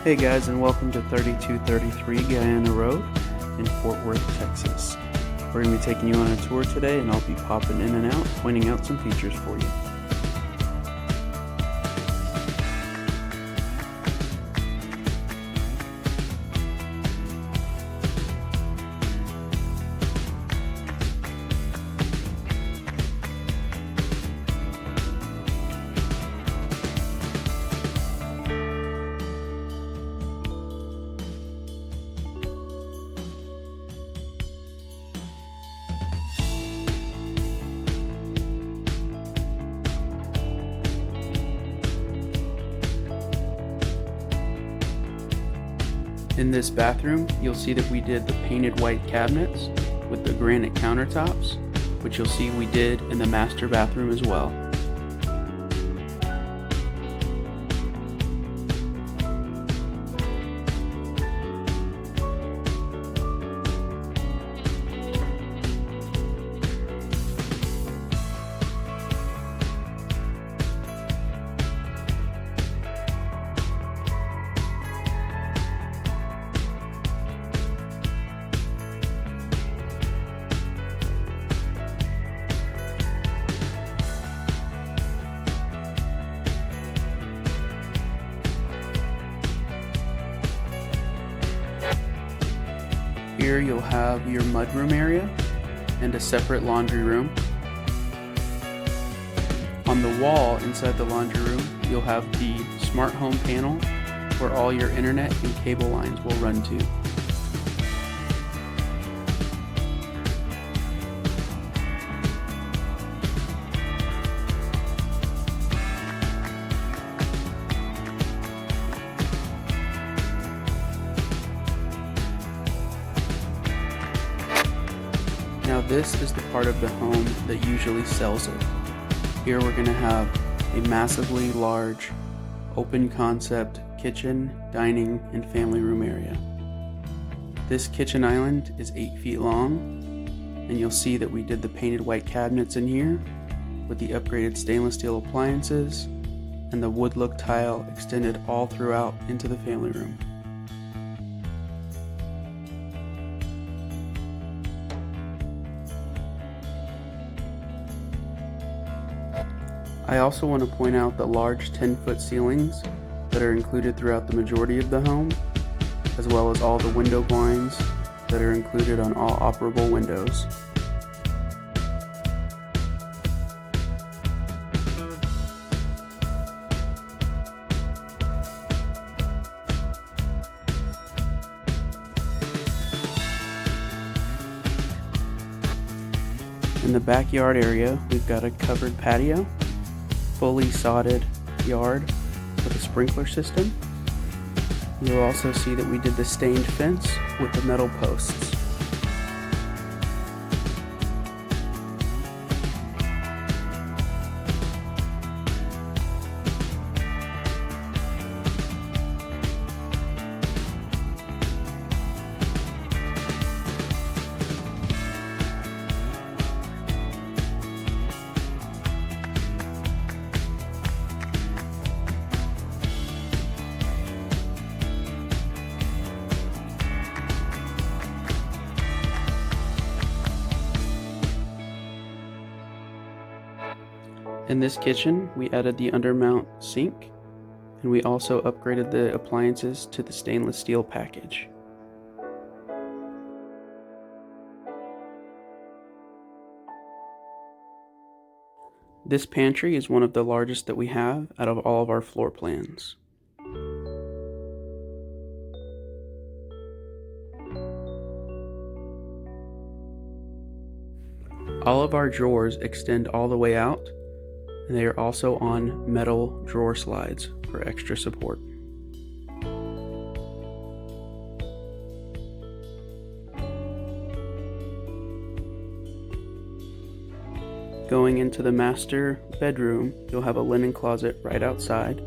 Hey guys, and welcome to 3233 Guyana Road in Fort Worth, Texas. We're going to be taking you on a tour today, and I'll be popping in and out, pointing out some features for you. In this bathroom, you'll see that we did the painted white cabinets with the granite countertops, which you'll see we did in the master bathroom as well. Here you'll have your mudroom area and a separate laundry room. On the wall inside the laundry room, you'll have the smart home panel where all your internet and cable lines will run to. Now this is the part of the home that usually sells it. Here we're going to have a massively large, open concept kitchen, dining, and family room area. This kitchen island is 8 feet long, and you'll see that we did the painted white cabinets in here with the upgraded stainless steel appliances, and the wood look tile extended all throughout into the family room. I also want to point out the large 10-foot ceilings that are included throughout the majority of the home, as well as all the window blinds that are included on all operable windows. In the backyard area, we've got a covered patio, fully sodded yard with a sprinkler system. You'll also see that we did the stained fence with the metal posts. In this kitchen, we added the undermount sink, and we also upgraded the appliances to the stainless steel package. This pantry is one of the largest that we have out of all of our floor plans. All of our drawers extend all the way out, and they are also on metal drawer slides for extra support. Going into the master bedroom, you'll have a linen closet right outside.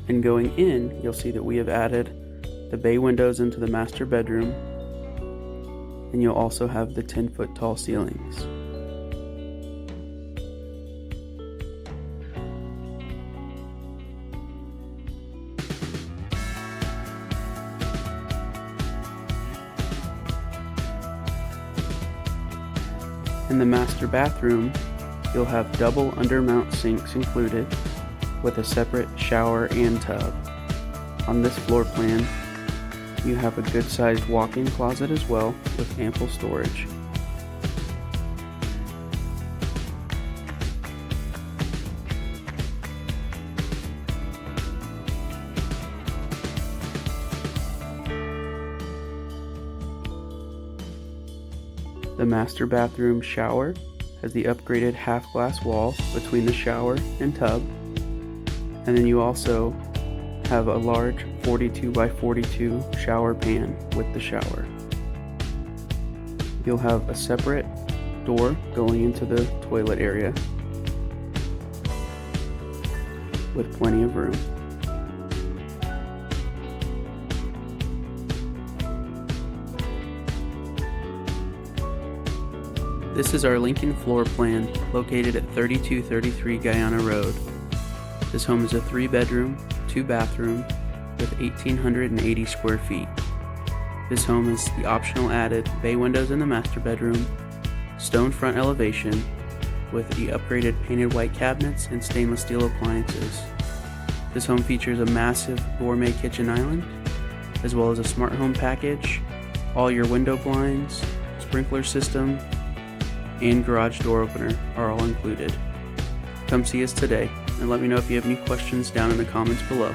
And going in, you'll see that we have added the bay windows into the master bedroom, and you'll also have the 10-foot tall ceilings. In the master bathroom, you'll have double undermount sinks included with a separate shower and tub. On this floor plan, you have a good-sized walk-in closet as well with ample storage. The master bathroom shower has the upgraded half-glass wall between the shower and tub, and then you also have a large 42 by 42 shower pan with the shower. You'll have a separate door going into the toilet area with plenty of room. This is our Lincoln floor plan located at 3233 Guyana Road. This home is a 3-bedroom, 2-bathroom with 1,880 square feet. This home is the optional added bay windows in the master bedroom, stone front elevation with the upgraded painted white cabinets and stainless steel appliances. This home features a massive gourmet kitchen island, as well as a smart home package, all your window blinds, sprinkler system, and garage door opener are all included. Come see us today and let me know if you have any questions down in the comments below.